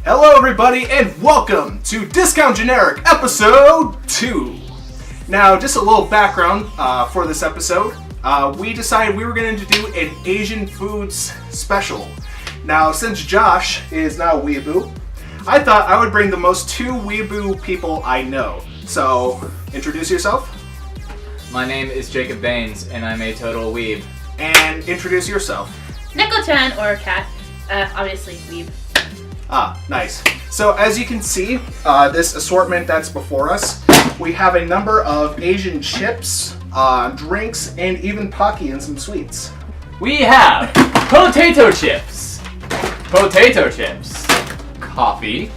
Hello everybody and welcome to Discount Generic episode 2. Now just a little background for this episode. We decided we were going to do an Asian foods special. Now since Josh is now a weeaboo, I thought I would bring the most two weeaboo people I know. So introduce yourself. My name is Jacob Baines and I'm a total weeb. And introduce yourself. Neko-chan or Cat, obviously weeb. Ah, nice. So as you can see, this assortment that's before us, we have a number of Asian chips, drinks, and even Pocky and some sweets. We have potato chips, coffee,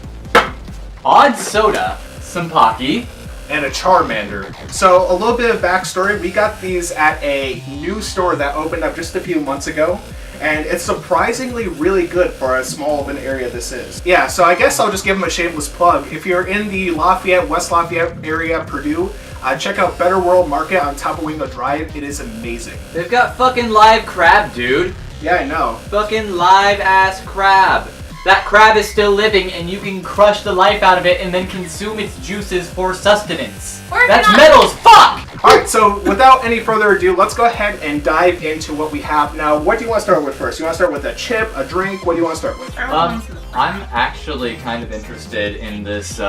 odd soda, some Pocky, And a Charmander. So a little bit of backstory, we got these at a new store that opened up just a few months ago. And it's surprisingly really good for as small of an area this is. Yeah, so I guess I'll just give them a shameless plug. If you're in the Lafayette, West Lafayette area, Purdue, check out Better World Market on Tapawingo Drive. It is amazing. They've got fucking live crab, dude. Yeah, I know. Fucking live ass crab. That crab is still living and you can crush the life out of it and then consume its juices for sustenance. That's metal as fuck! Alright, so without any further ado, let's go ahead and dive into what we have. Now, what do you want to start with first? You want to start with a chip, a drink? What do you want to start with? I'm actually kind of interested in this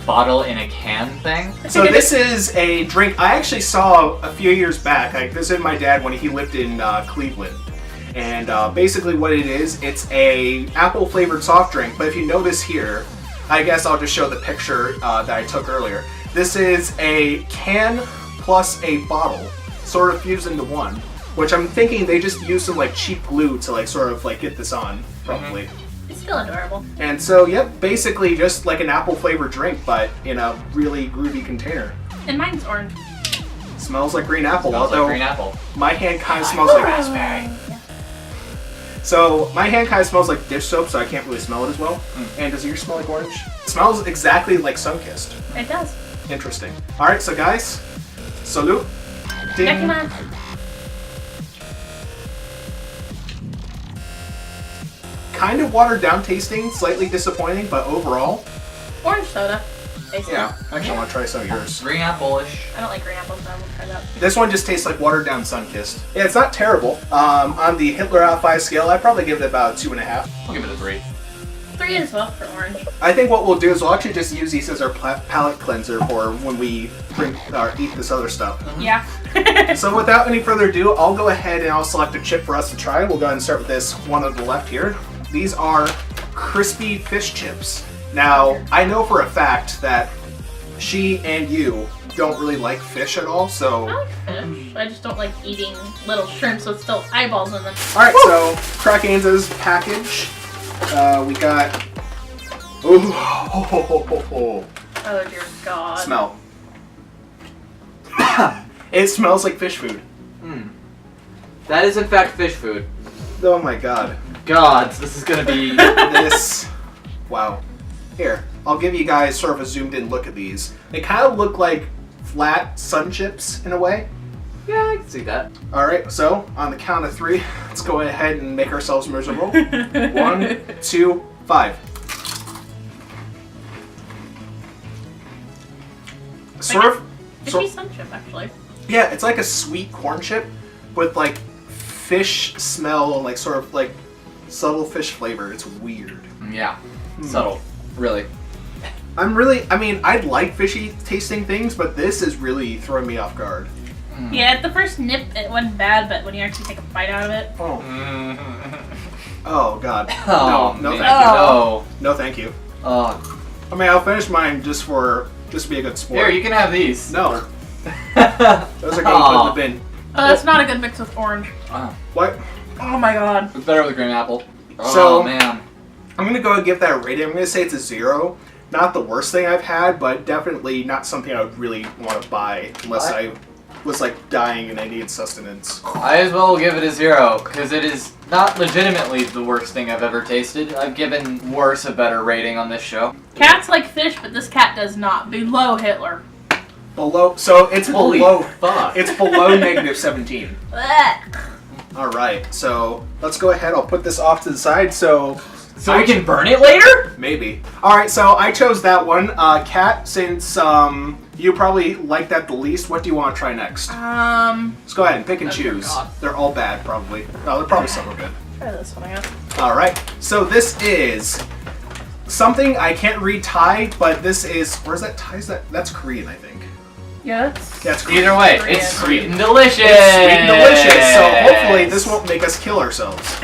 bottle in a can thing. So this is a drink I actually saw a few years back. I visited my dad when he lived in Cleveland. And basically what it is, it's a apple flavored soft drink. But if you notice here, I guess I'll just show the picture that I took earlier. This is a can plus a bottle, sort of fused into one. Which I'm thinking they just used some like cheap glue to like sort of like get this on, probably. It's still adorable. And so, yep, basically just like an apple flavored drink, but in a really groovy container. And mine's orange. Smells like green apple, Smells although like green apple. my hand kind of smells like raspberry. So my hand kind of smells like dish soap, so I can't really smell it as well. And does yours smell like orange? It smells exactly like Sunkist. It does. Interesting. All right, so guys, salute. Ding. Yakiman. Kind of watered down tasting, slightly disappointing, but overall, Orange soda. Basically. yeah. Actually, I want to try some of yours. Green apple-ish. I don't like green apples, so I won't try that. This one just tastes like watered down Sunkist. Yeah, it's not terrible. On the Hitler out of 5 scale, I'd probably give it about 2.5. I'll give it a 3. 3 as well for orange. I think what we'll do is we'll actually just use these as our palate cleanser for when we drink or eat this other stuff. Yeah. So without any further ado, I'll go ahead and I'll select a chip for us to try. We'll go ahead and start with this one on the left here. These are crispy fish chips. Now, I know for a fact that she and you don't really like fish at all, so... I like fish. I just don't like eating little shrimps with still eyeballs in them. Alright, so Crackanza's package. We got... Ooh, Oh dear God. smell. It smells like fish food. That is in fact fish food. Oh my god. Gods, this is gonna be... This... Wow. Here, I'll give you guys sort of a zoomed in look at these. They kind of look like flat sun chips in a way. Yeah, I can see that. Alright, so on the count of 3, let's go ahead and make ourselves miserable. 1, 2, 5. It'd be some chip, actually. Yeah, it's like a sweet corn chip with like fish smell and like sort of like subtle fish flavor. It's weird. Yeah. Subtle. Really. I mean, I'd like fishy tasting things, but this is really throwing me off guard. Yeah, at the first nip, it wasn't bad, but when you actually take a bite out of it... Oh god. Oh, no, man. thank you. No. No, thank you. Oh. I mean, I'll finish mine just to be a good sport. Here, you can have these. No. Those are getting put in the bin. Oh, that's not a good mix with orange. Wow. What? Oh my god. It's better with green apple. Oh, So- man. I'm gonna go and give that a rating. I'm gonna say it's a 0. Not the worst thing I've had, but definitely not something I would really want to buy unless I was like dying and I needed sustenance. I as well give it a 0, because it is not legitimately the worst thing I've ever tasted. I've given worse a better rating on this show. Cats like fish, but this cat does not. Below Hitler. Below, so it's Holy below. fuck. It's below negative 17. Blech. All right, so let's go ahead. I'll put this off to the side. So So we can burn it later? Maybe. All right, so I chose that one. Kat, since you probably like that the least, what do you want to try next? Let's go ahead and pick and choose. They're all bad, probably. No, they're probably some are good. Try this one, I guess. All right, so this is something I can't read Thai, but this is, where's that Thai? That's Korean, I think. Yeah, That's Korean. Either way, Korean. it's sweet and delicious. It's sweet and delicious, so hopefully this won't make us kill ourselves.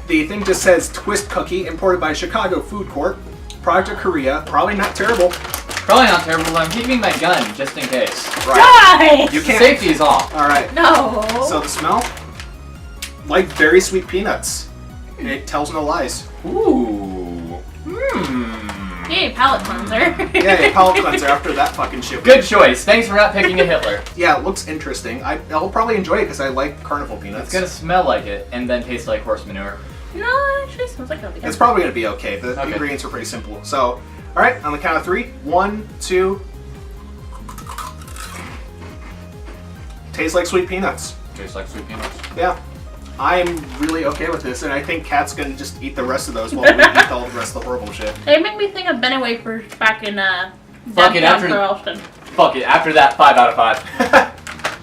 The thing just says Twist Cookie, imported by Chicago Food Corp. Product of Korea. Probably not terrible. Probably not terrible, but I'm keeping my gun just in case. Right. Die! You can't. Safety is off. All right. No. So the smell, like very sweet peanuts. It tells no lies. Ooh. Yay, palate cleanser. Yeah, palate cleanser after that fucking shit. Good choice. Thanks for not picking a Hitler. Yeah, it looks interesting. I'll probably enjoy it because I like carnival peanuts. It's gonna smell like it and then taste like horse manure. No, it actually smells like a It's probably gonna be okay. The ingredients are pretty simple. So, all right, on the count of 3. 1, 2. Tastes like sweet peanuts. Tastes like sweet peanuts. Yeah. I'm really okay with this, and I think Kat's gonna just eat the rest of those while we eat all the rest of the horrible shit. They make me think of Bene Wafers back in Fuck it, downtown after- Charleston. Fuck it. After that, 5 out of 5.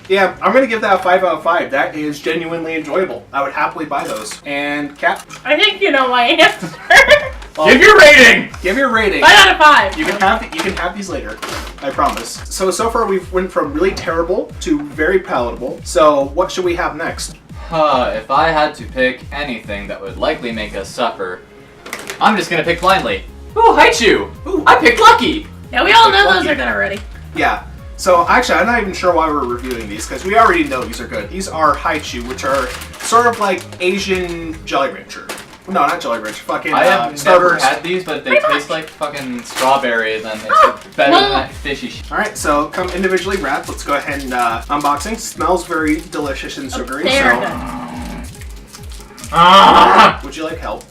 Yeah, I'm gonna give that a 5 out of 5. That is genuinely enjoyable. I would happily buy those. And Kat, I think you know my answer. Give your rating. give your rating. 5 out of 5. You can have these later. I promise. So far we've went from really terrible to very palatable. So what should we have next? If I had to pick anything that would likely make us suffer, I'm just gonna pick blindly. Ooh, Haichu! Ooh. I picked Lucky! Yeah, we all know Lucky. those are good already. Yeah. So actually, I'm not even sure why we're reviewing these because we already know these are good. These are Haichu, which are sort of like Asian Jolly Rancher. No, not Jolly Rancher. Fucking I have never Starburst. had these, but they Pretty taste much. like fucking strawberry, and then it's Oh, better well- than that fishy shit. All right, so come individually wrapped. Let's go ahead and unboxing. Smells very delicious and sugary. They're So, good. would you like help?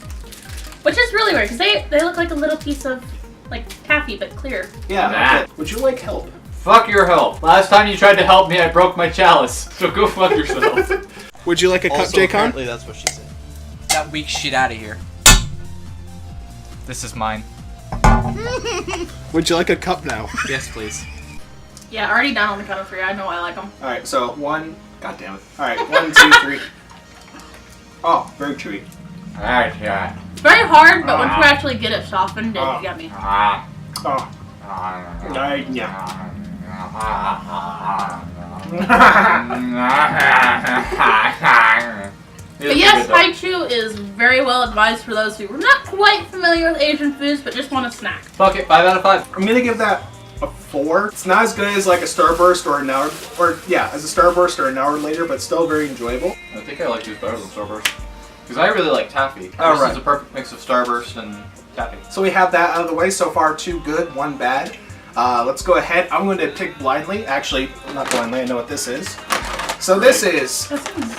Which is really weird, because they look like a little piece of, like, taffy, but clear. Yeah. Nah. Okay. Would you like help? Fuck your help. Last time you tried to help me, I broke my chalice. So go fuck yourself. Would you like a cup, Also, J-Con? apparently that's what she said. That weak shit out of here. This is mine. Would you like a cup now? Yes, please. Yeah, already done on the count of 3. I know I like them. All right, so 1. God damn it. All right, 1, 2, 3. Oh, very chewy. Alright, yeah. It's very hard, but once you actually get it softened, it's yummy. Ah. Oh, But yes, Haichu is very well advised for those who are not quite familiar with Asian foods, but just want a snack. Fuck it, 5 out of 5. I'm gonna give that a 4. It's not as good as like a Starburst or an hour, or yeah, as a Starburst or an hour later, but still very enjoyable. I think I like these better than Starburst. Because I really like taffy. Oh, This right. is a perfect mix of Starburst and taffy. So we have that out of the way. So far, 2 good, 1 bad. Let's go ahead. I'm going to pick blindly. Actually, not blindly. I know what this is. So this is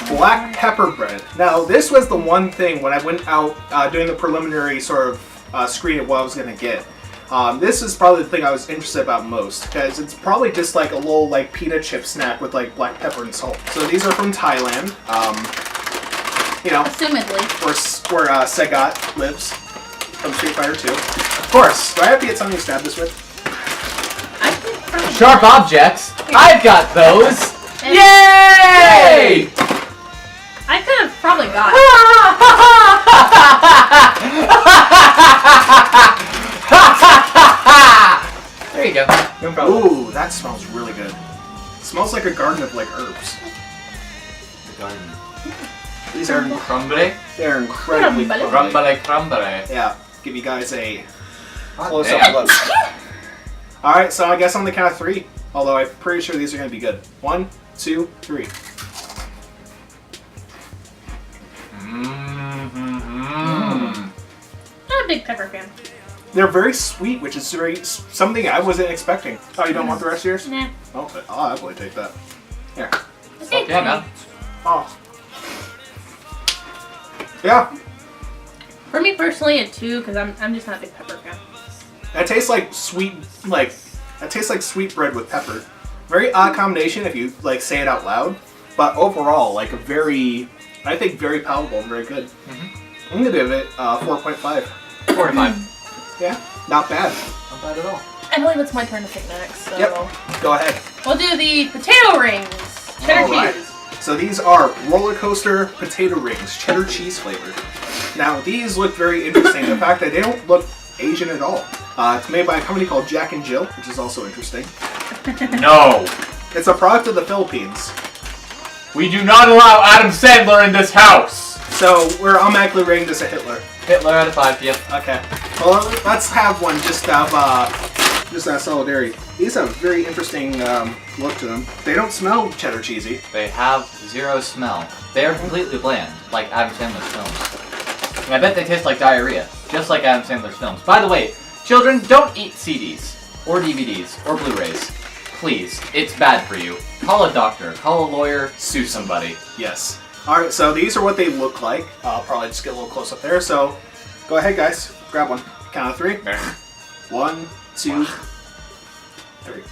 black pepper bread. Now, this was the one thing when I went out doing the preliminary sort of screen of what I was going to get. This is probably the thing I was interested about most because it's probably just like a little like pita chip snack with like black pepper and salt. So these are from Thailand. You know, Assumedly. where Sagat lives from Street Fighter 2. Of course. Do I have to get something to stab this with? I think from Sharp objects! I've got those! Yay! I could have probably got it. There you go. No problem. Ooh, that smells really good. It smells like a garden of like herbs. The garden. These are Crumbly? they're incredibly Crumbly. fun. Crumbly. Yeah, give you guys a God close damn. up look. All right, so I guess on the count of 3. Although I'm pretty sure these are going to be good. 1, 2, 3. Mm-hmm. I'm a big pepper fan. They're very sweet, which is something I wasn't expecting. Oh, you don't want the rest of yours? Nah. Okay, I'll happily take that. Here. Okay. Yeah, man. Oh. Yeah, For me personally, a 2 because I'm just not a big pepper fan. that tastes like sweet, that tastes like sweet bread with pepper. Very odd combination if you like say it out loud, but overall, like a very, I think very palatable and very good. I'm gonna give it 4.5. 45. Yeah, not bad. Not bad at all. I believe it's my turn to pick next, so Yep. Go ahead. we'll do the potato rings. Cheddar Alright. cheese. So these are roller coaster potato rings, cheddar cheese flavored. Now these look very interesting. The fact that they don't look Asian at all. It's made by a company called Jack and Jill, which is also interesting. No. It's a product of the Philippines. We do not allow Adam Sandler in this house. So we're automatically rating this a Hitler. Hitler out of 5, yep. Okay. Well, let's have one just out of solidarity. These have a very interesting look to them. They don't smell cheddar cheesy. They have 0 smell. They are completely bland, like Adam Sandler's films. And I bet they taste like diarrhea, just like Adam Sandler's films. By the way, children, don't eat CDs, or DVDs, or Blu-rays. Please, it's bad for you. Call a doctor, call a lawyer, sue somebody. Yes. Alright, so these are what they look like. I'll probably just get a little close up there. So go ahead, guys. Grab one. Count of 3. 1, 2, 3.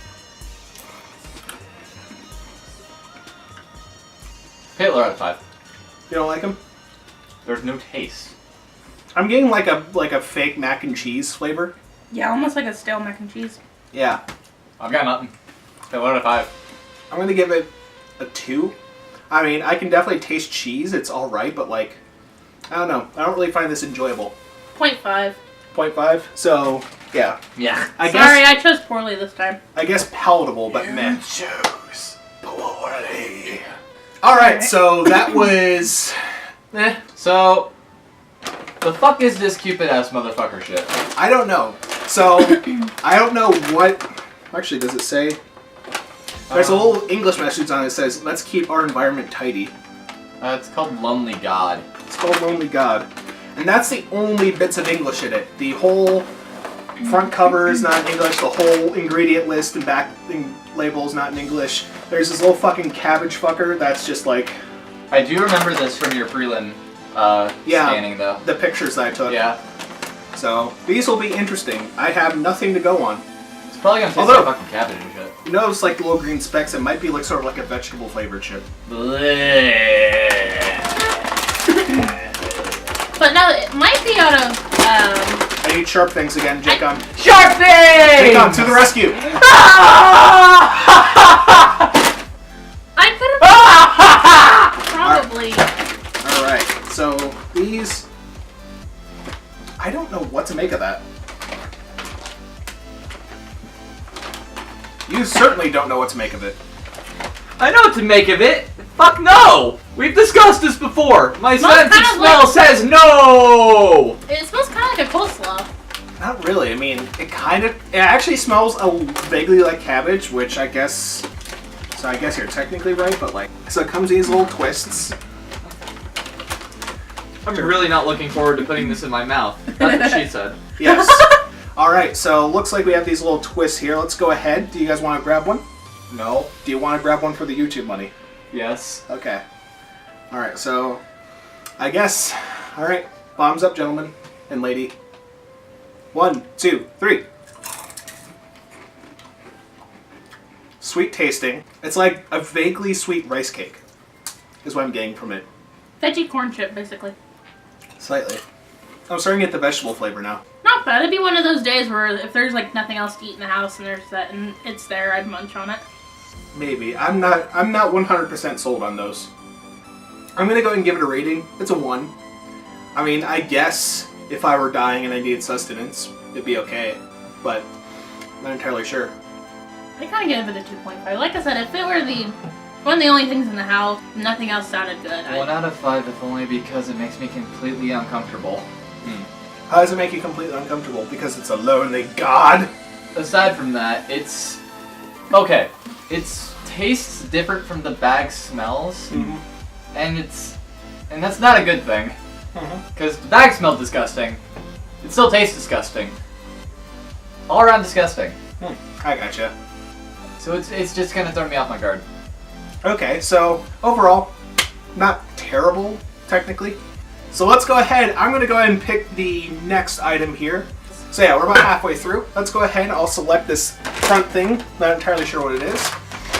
Hitler out of 5. You don't like them? There's no taste. I'm getting like a fake mac and cheese flavor. Yeah, almost like a stale mac and cheese. Yeah. I've got nothing. Hitler out of 5. I'm gonna give it a 2. I mean, I can definitely taste cheese. It's all right, but like, I don't know. I don't really find this enjoyable. 0.5. 0.5. So yeah, Yeah. Sorry, I chose poorly this time. I guess palatable, but meh. Choose poorly. All right, so that was. So, the fuck is this Cupid-ass motherfucker shit? I don't know. So I don't know what. Actually, does it say? There's a little English message on it that says, "Let's keep our environment tidy." It's called Lonely God. It's called Lonely God. And that's the only bits of English in it. The whole front cover is not in English. The whole ingredient list and back label is not in English. There's this little fucking cabbage fucker that's just like... I do remember this from your prelim scanning, though. The pictures that I took. Yeah. So, these will be interesting. I have nothing to go on. It's probably gonna taste Although- like fucking cabbage and shit. You notice like the little green specks, it might be like sort of like a vegetable flavored chip. But no, it might be out of, I need sharp things again, Jacon. Sharp thing! Jacon, to the rescue! I could have probably. Alright, so these... I don't know what to make of that. You certainly don't know what to make of it. I know what to make of it. Fuck no! We've discussed this before. My Smells sense of kind of smell like- says no! It smells kind of like a coleslaw. Not really. I mean, it actually smells vaguely like cabbage, which I guess... So I guess you're technically right, but like... So it comes in these little twists. I'm really not looking forward to putting this in my mouth. That's what she said. Yes. Alright, so looks like we have these little twists here. Let's go ahead. Do you guys want to grab one? No. Do you want to grab one for the YouTube money? Yes. Okay. Alright, so... I guess... Alright. Bombs up, gentlemen and lady. 1, 2, 3. Sweet tasting. It's like a vaguely sweet rice cake. Is what I'm getting from it. Veggie corn chip, basically. Slightly. I'm starting to get the vegetable flavor now. Not bad. It'd be one of those days where if there's like nothing else to eat in the house and there's that and it's there, I'd munch on it. Maybe. I'm not 100% sold on those. I'm gonna go ahead and give it a rating. It's a 1. I mean, I guess if I were dying and I needed sustenance, it'd be okay. But I'm not entirely sure. I kind of give it a 2.5. Like I said, if it were one of the only things in the house, nothing else sounded good. 1 out of 5, if only because it makes me completely uncomfortable. How does it make you completely uncomfortable? Because it's a lonely god? Aside from that, it's... Okay. It tastes different from the bag smells. Mm-hmm. And that's not a good thing. Because the bag smelled disgusting. It still tastes disgusting. All around disgusting. I gotcha. So it's just gonna throw me off my guard. Okay, so overall, not terrible, technically. So let's go ahead. I'm going to go ahead and pick the next item here. So yeah, we're about halfway through. Let's go ahead. I'll select this front thing. Not entirely sure what it is.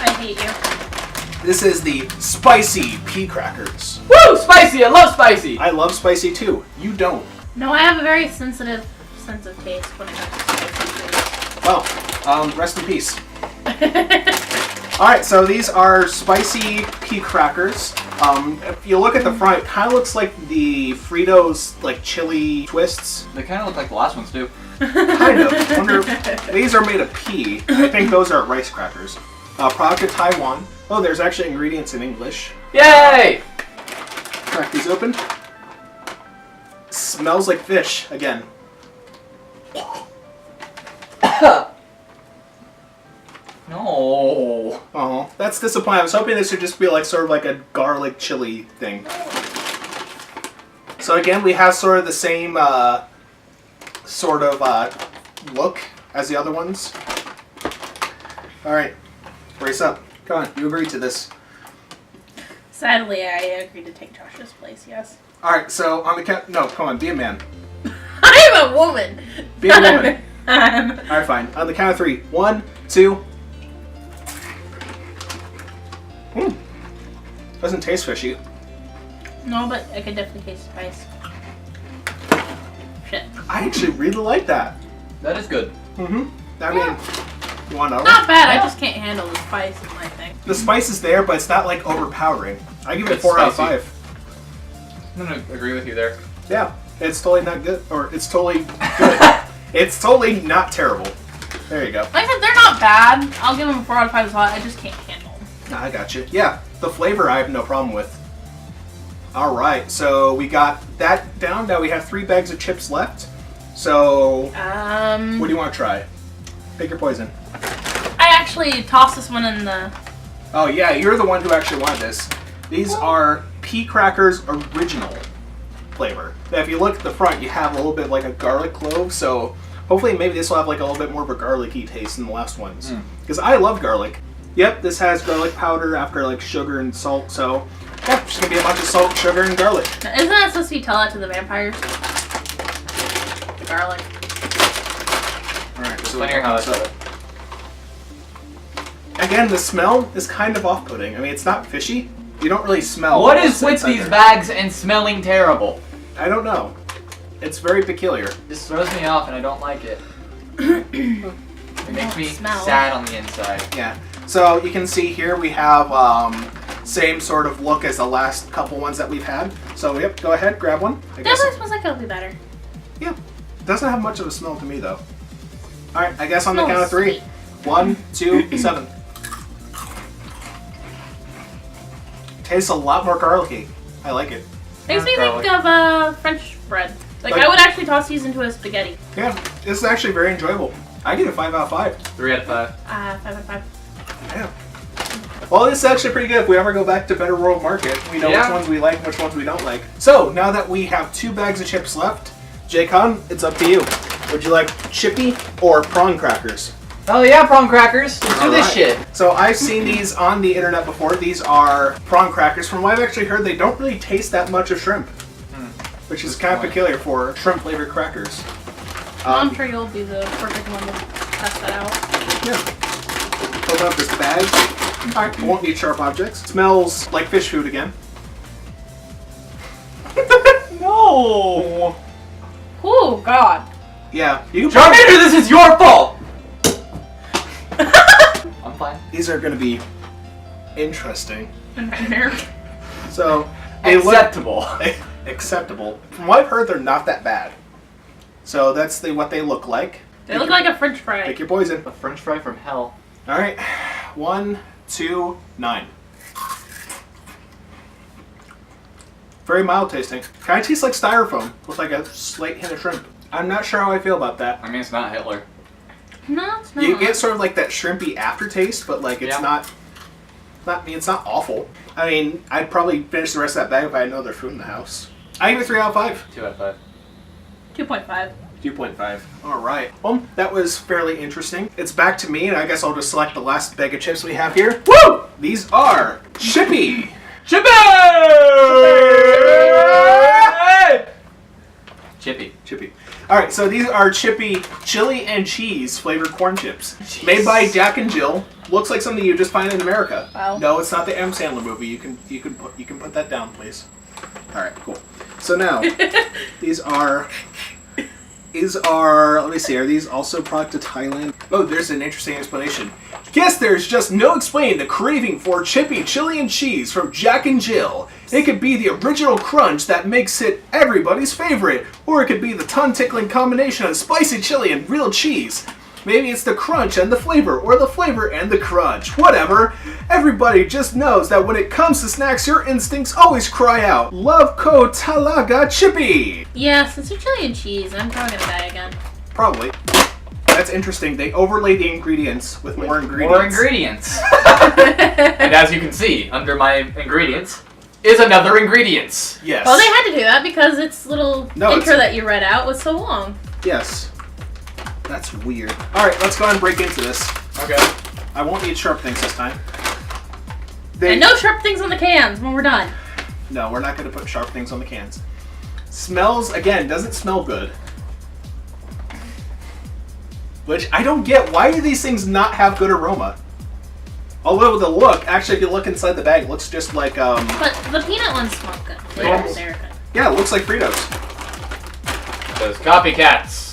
I hate you. This is the spicy pea crackers. Woo! Spicy! I love spicy! I love spicy too. You don't. No, I have a very sensitive sense of taste when it comes to spicy Well, rest in peace. Alright, so these are spicy pea crackers. If you look at the front, it kind of looks like the Fritos, like, chili twists. They kind of look like the last ones, too. Kind of. Wonder if these are made of pea. I think those are rice crackers. Product of Taiwan. Oh, there's actually ingredients in English. Yay! Crack these open. Smells like fish, again. No. Oh, that's disappointing. I was hoping this would just be like sort of like a garlic chili thing. So again, we have sort of the same sort of look as the other ones. All right, brace up. Come on, you agreed to this. Sadly, I agreed to take Josh's place, yes. All right, so on the count, no, come on, be a man. I am a woman! Be a woman. All right, fine. On the count of 3. 1, 2. Doesn't taste fishy. No, but I could definitely taste spice. Shit. I actually really like that. That is good. Mm-hmm. I mean, you want to? Not bad, I just can't handle the spice in my thing. The spice is there, but it's not like overpowering. I give it It's 4 out of spicy. 5. I'm gonna agree with you there. Yeah, it's totally not good, or it's totally good. It's totally not terrible. There you go. Like I said, they're not bad. I'll give them a 4 out of 5 as well. I just can't handle them. I got you. Yeah, the flavor I have no problem with. All right, so we got that down. Now we have 3 bags of chips left. So, what do you want to try? Pick your poison. I actually tossed this one in the... Oh yeah, you're the one who actually wanted this. These are Pea Crackers Original flavor. Now, if you look at the front, you have a little bit like a garlic clove, so hopefully maybe this will have like a little bit more of a garlicky taste than the last ones. Because I love garlic. Yep, this has garlic powder after like sugar and salt, so yeah, just gonna be a bunch of salt, sugar, and garlic. Now, isn't that supposed to be tell that to the vampires? The garlic. Alright, so Funny how I said it. again, the smell is kind of off-putting. I mean, it's not fishy. You don't really smell What what's is with inside these there. bags and smelling terrible? I don't know. It's very peculiar. This throws me off and I don't like it. It makes me Smell. sad on the inside. Yeah. So you can see here we have same sort of look as the last couple ones that we've had. So yep, go ahead, grab one. I guess Definitely smells like it'll be better. yeah. Doesn't have much of a smell to me though. All right, I guess on the Smells count of 3. sweet. 1, 2, 7. Tastes a lot more garlicky. I like it. Makes me Garlic. think of French bread. Like, Like- I would actually toss these into a spaghetti. Yeah, this is actually very enjoyable. I give it 5 out of 5. 3 out of 5. 5 out of 5. Yeah. Well, this is actually pretty good. If we ever go back to Better World Market, we know Yeah. which ones we like and which ones we don't like. So, now that we have 2 bags of chips left, J-Con, it's up to you. Would you like chippy or prawn crackers? Oh yeah, prawn crackers. Let's do this Alright. shit. So, I've seen these on the internet before. These are prawn crackers. From what I've actually heard, they don't really taste that much of shrimp, which is kind of peculiar for shrimp-flavored crackers. I'm sure you'll be the perfect one to test that out. Yeah. Open up this bag. Sorry. Won't need sharp objects. Smells like fish food again. No. Oh, God. Yeah, you can Charmander, this is your fault. I'm fine. These are going to be interesting. A nightmare. So, they Acceptable. look acceptable. From what I've heard, they're not that bad. So that's what they look like. They look like a French fry. Pick your poison. A French fry from hell. All right, 1, 2, 9. Very mild tasting. Kind of tastes like styrofoam with like a slight hint of shrimp. I'm not sure how I feel about that. I mean, it's not Hitler. No, it's not. You get sort of like that shrimpy aftertaste, but like it's Yeah. not. I mean, it's not awful. I mean, I'd probably finish the rest of that bag if I had no other food in the house. I give it 3 out of 5. 2 out of 5. 2.5. 2.5. All right. Well, that was fairly interesting. It's back to me, and I guess I'll just select the last bag of chips we have here. Woo! These are Chippy. Chippy! Chippy. Chippy. All right, so these are Chippy chili and cheese flavored corn chips, made by Jack and Jill. Looks like something you just find in America. Wow. No, it's not the M. Sandler movie. You can put that down, please. All right, cool. So now, these are. Let me see, are these also product of Thailand? Oh, there's an interesting explanation. Guess there's just no explaining the craving for chippy chili and cheese from Jack and Jill. It could be the original crunch that makes it everybody's favorite, or it could be the tongue-tickling combination of spicy chili and real cheese. Maybe it's the crunch and the flavor, or the flavor and the crunch. Whatever. Everybody just knows that when it comes to snacks, your instincts always cry out, Love Ko Talaga Chippy! Yes, it's a chili and cheese. I'm probably gonna die again. Probably. That's interesting. They overlay the ingredients with more ingredients. More ingredients. And as you can see, under my ingredients is another ingredients. Yes. Well, they had to do that because its little No, intro it's- that you read out was so long. Yes. That's weird. Alright, let's go ahead and break into this. Okay. I won't need sharp things this time. And no sharp things on the cans when we're done. No, we're not going to put sharp things on the cans. Smells, again, doesn't smell good. Which I don't get. Why do these things not have good aroma? Although the look, actually, if you look inside the bag, it looks just like, But the peanut ones smell good. Yes. They're good. yeah, it looks like Fritos. Those copycats.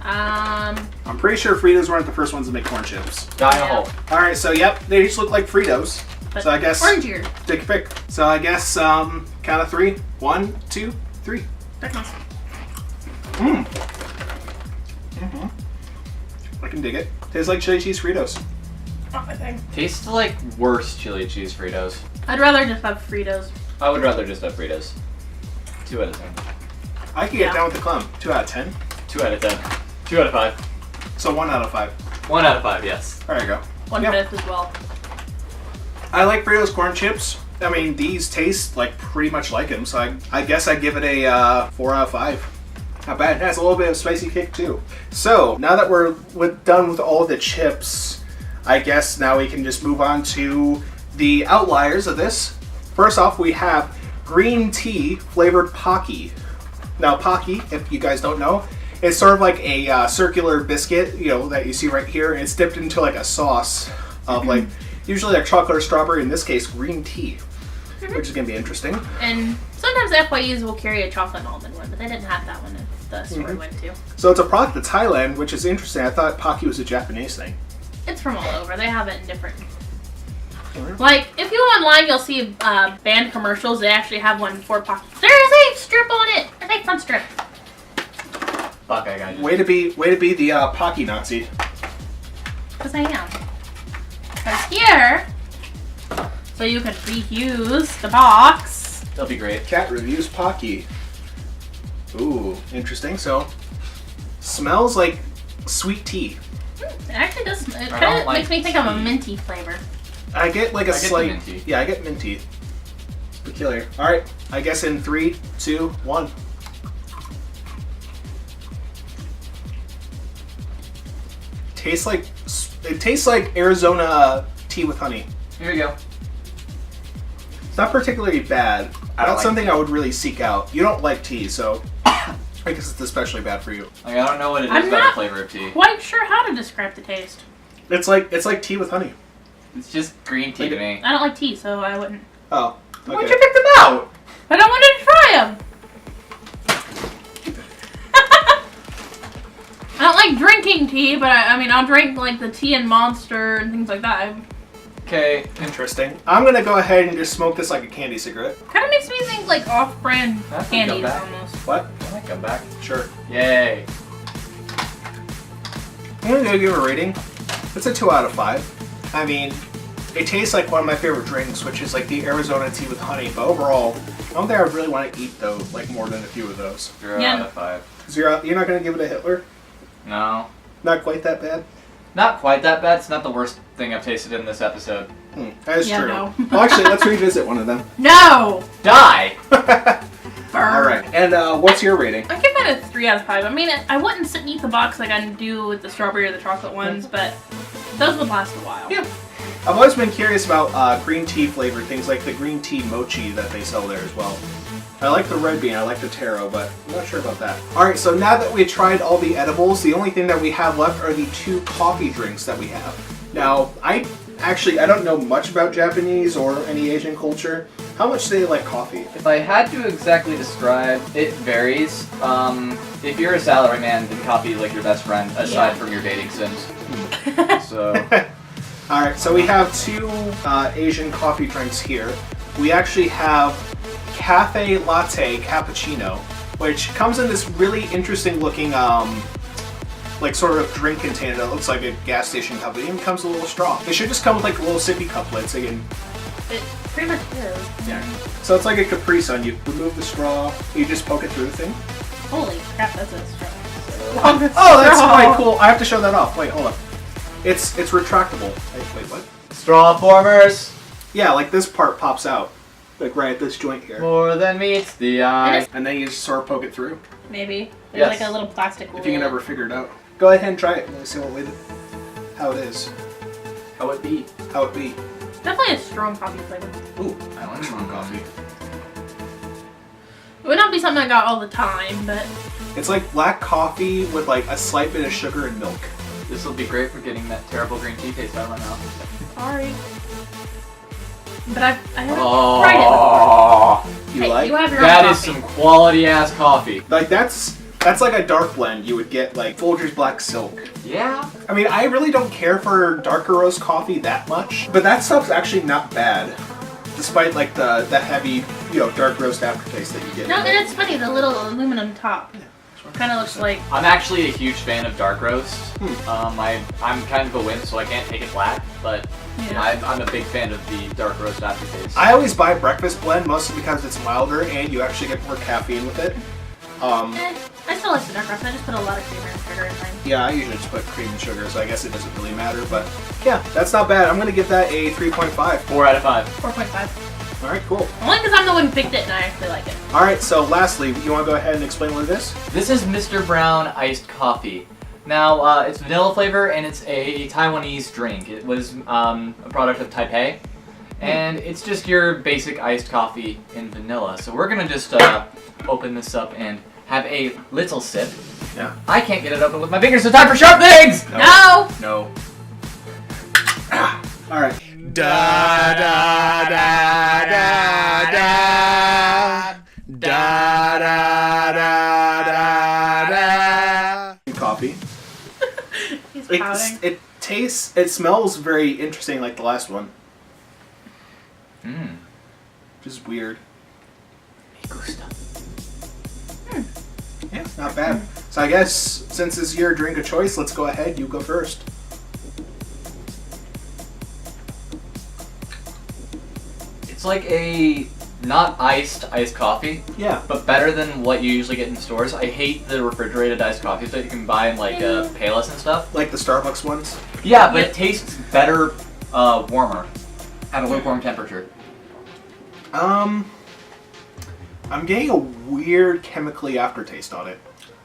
I'm pretty sure Fritos weren't the first ones to make corn chips. Die in a Yeah. hole. Alright, so yep, they each look like Fritos. But So I guess, orangier. take a pick. So I guess, count of three. 1, 2, 3. They're nice. I can dig it. Tastes like chili cheese Fritos. Not my thing. Tastes like worse chili cheese Fritos. I'd rather just have Fritos. I would rather just have Fritos. 2 out of 10. I can get Yeah. down with the clump. 2 out of 10. 2 out of 10. 2 out of 5. So 1 out of 5. 1 out of 5, yes. There you go. 1/5 as well. I like Fritos corn chips. I mean, these taste like pretty much like them, so I guess I give it a 4 out of 5. Not bad. It has a little bit of spicy kick too. So now that we're done with all the chips, I guess now we can just move on to the outliers of this. First off, we have green tea flavored Pocky. Now, Pocky, if you guys don't know, it's sort of like a circular biscuit, you know, that you see right here, and it's dipped into like a sauce of like usually like chocolate or strawberry. In this case, green tea, which is gonna be interesting. And sometimes FYEs will carry a chocolate and almond one, but they didn't have that one at the store we went to. So it's a product of Thailand, which is interesting. I thought Pocky was a Japanese thing. It's from all over. They have it in different. Like, if you go online, you'll see band commercials. They actually have one for Pocky. There is a strip on it. A big front strip. Fuck, I got you. Way to be the Pocky Nazi. Because I am. Because here, so you can reuse the box. They'll be great. Cat reviews Pocky. Ooh, interesting. So, smells like sweet tea. It actually does. It don't kind of like makes me think of a tea. minty flavor. I get like a I get the slight. minty. Yeah, I get minty. Peculiar. All right, I guess in 3, 2, 1. It tastes like Arizona tea with honey. Here you go. It's not particularly bad. I don't Not like something tea. I would really seek out. You don't like tea, so I guess it's especially bad for you. Like, I don't know what it is I'm about not- the flavor of tea. Quite sure how to describe the taste. It's like tea with honey. It's just green tea to me. I don't like tea, so I wouldn't. Oh, Why'd okay. you pick them out? But I wanted to try them. I don't like drinking tea, but I mean, I'll drink like the tea and Monster and things like that. Okay. Interesting. I'm gonna go ahead and just smoke this like a candy cigarette. Kind of makes me think like off-brand That's a candies comeback. almost. What? Can I come back? Sure. Yay. I'm gonna go give it a rating. It's a 2 out of 5. I mean, it tastes like one of my favorite drinks, which is like the Arizona tea with honey. But overall, I don't think I really want to eat though, like more than a few of those. 0 Yeah. out of 5. You're not gonna give it a Hitler? No. Not quite that bad. Not quite that bad. It's not the worst thing I've tasted in this episode. That is Yeah, true. no. Well, actually, let's revisit one of them. No! Die! All right. And what's your rating? I give that a 3 out of 5. I mean, I wouldn't sit and eat the box like I do with the strawberry or the chocolate ones, but those would last a while. Yeah. I've always been curious about green tea flavored things like the green tea mochi that they sell there as well. I like the red bean, I like the taro, but I'm not sure about that. Alright, so now that we've tried all the edibles, the only thing that we have left are the 2 coffee drinks that we have. Now, I Actually, I don't know much about Japanese or any Asian culture. How much do they like coffee? If I had to exactly describe, it varies. If you're a salaryman, then coffee is like your best friend, aside from your dating sims. So, Alright, so we have two Asian coffee drinks here. We actually have Cafe Latte Cappuccino, which comes in this really interesting looking, like sort of drink container that looks like a gas station cup. It even comes with a little straw. It should just come with like little sippy cuplets again. It pretty much is. Yeah. So it's like a Capri Sun. You remove the straw, you just poke it through the thing. Holy crap, that's a straw. Oh, that's quite cool. I have to show that off. Wait, hold on. It's retractable. Wait, what? straw formers. Yeah, like this part pops out. Like right at this joint here. More than meets the eye. And then you just sort of poke it through. Maybe. There's Yes. like a little plastic If you can ever figure it out. Go ahead and try it. Let me see how it is. How it be? How it be. Definitely a strong coffee flavor. Ooh, I like strong coffee. It would not be something I got all the time, but It's like black coffee with like a slight bit of sugar and milk. This will be great for getting that terrible green tea taste out of my mouth. sorry. But I haven't Oh, tried it. You Hey, like? you have your that own is coffee. some quality ass coffee. Like that's like a dark blend you would get like Folgers Black Silk. Yeah. I mean, I really don't care for darker roast coffee that much, but that stuff's actually not bad, despite like the heavy, dark roast aftertaste that you get. No, and it's funny, the little aluminum top kind of looks like. I'm actually a huge fan of dark roast. I'm kind of a wimp, so I can't take it black, but Yeah. I'm a big fan of the dark roast aftertaste. I always buy breakfast blend mostly because it's milder and you actually get more caffeine with it. I still like the dark roast. I just put a lot of creamer and sugar in mine. Yeah, I usually just put cream and sugar, so I guess it doesn't really matter. But yeah, that's not bad. I'm gonna give that a 3.5. 4 out of 5. 4.5. All right, cool. Only because I'm the one who picked it and I actually like it. All right, so lastly, you want to go ahead and explain what it is? This is Mr. Brown iced coffee. Now, it's vanilla flavor and it's a Taiwanese drink. It was a product of Taipei, and it's just your basic iced coffee in vanilla. So we're gonna just open this up and have a little sip. Yeah. I can't get it open with my fingers, so time for sharp things! No! No. All right. Da da da da da da da da da da. Coffee. He's pouting. It smells very interesting like the last one, Mmm. which is weird. Me gusta. Yeah, not bad. So I guess since it's your drink of choice, let's go ahead. You go first. It's like a not iced coffee, Yeah. but better than what you usually get in stores. I hate the refrigerated iced coffees that you can buy in like Payless and stuff. Like the Starbucks ones. Yeah, but it tastes better warmer at a lukewarm temperature. I'm getting a weird chemically aftertaste on it.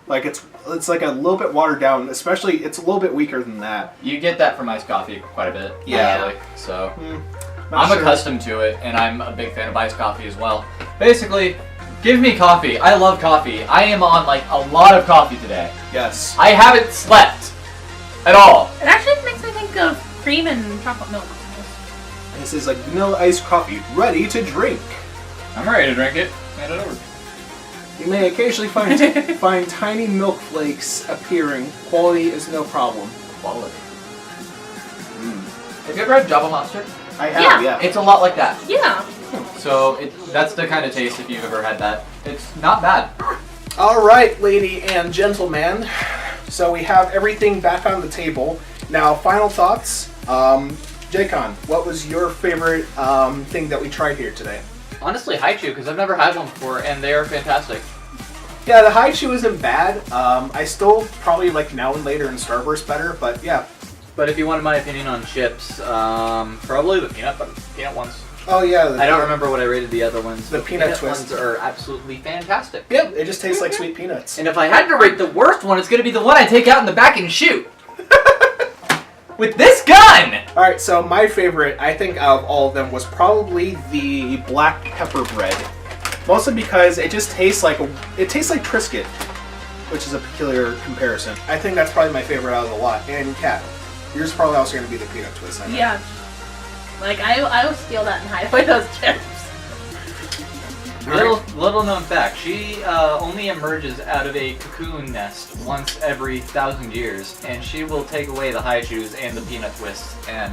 Like it's like a little bit watered down, especially it's a little bit weaker than that. You get that from iced coffee quite a bit. Yeah. actually, so Not I'm sure. accustomed to it, and I'm a big fan of iced coffee as well. Basically, give me coffee. I love coffee. I am on like a lot of coffee today. Yes. I haven't slept at all. It actually makes me think of cream and chocolate milk. This is like vanilla iced coffee, ready to drink. I'm ready to drink it. Hand it over. You may occasionally find tiny milk flakes appearing. Quality is no problem. Quality. Have you ever had Java Monster? I have, Yeah. yeah. It's a lot like that. Yeah. So that's the kind of taste if you've ever had that. It's not bad. All right, lady and gentleman. So we have everything back on the table. Now, final thoughts. Jaycon, what was your favorite thing that we tried here today? Honestly, Haichu, because I've never had one before, and they are fantastic. Yeah, the Haichu isn't bad. I still probably like Now and Later and Starburst better, but yeah. But if you wanted my opinion on chips, probably the peanut ones. Oh yeah. I don't remember what I rated the other ones. The but peanut twist. ones are absolutely fantastic. Yep, it just tastes like sweet peanuts. And if I had to rate the worst one, it's going to be the one I take out in the back and shoot. With this gun! All right, so my favorite, I think, out of all of them was probably the black pepper bread. Mostly because it just tastes like Triscuit, which is a peculiar comparison. I think that's probably my favorite out of the lot. And Kat, yours is probably also going to be the peanut twist. I know. Yeah. Like, I will steal that and hide away those chips. Little known fact, she only emerges out of a cocoon nest once every 1,000 years, and she will take away the high shoes and the peanut twists and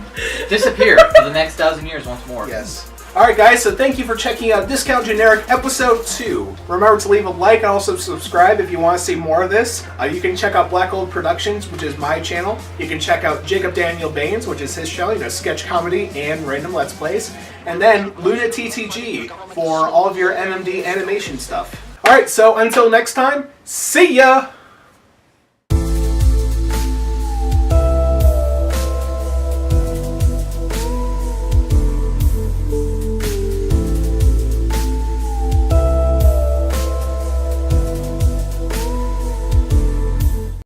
disappear for the next 1,000 years once more. Yes. Alright guys, so thank you for checking out Discount Generic Episode 2. Remember to leave a like and also subscribe if you want to see more of this. You can check out Black Gold Productions, which is my channel. You can check out Jacob Daniel Baines, which is his show, sketch comedy and random Let's Plays. And then Luna TTG for all of your MMD animation stuff. Alright, so until next time, see ya!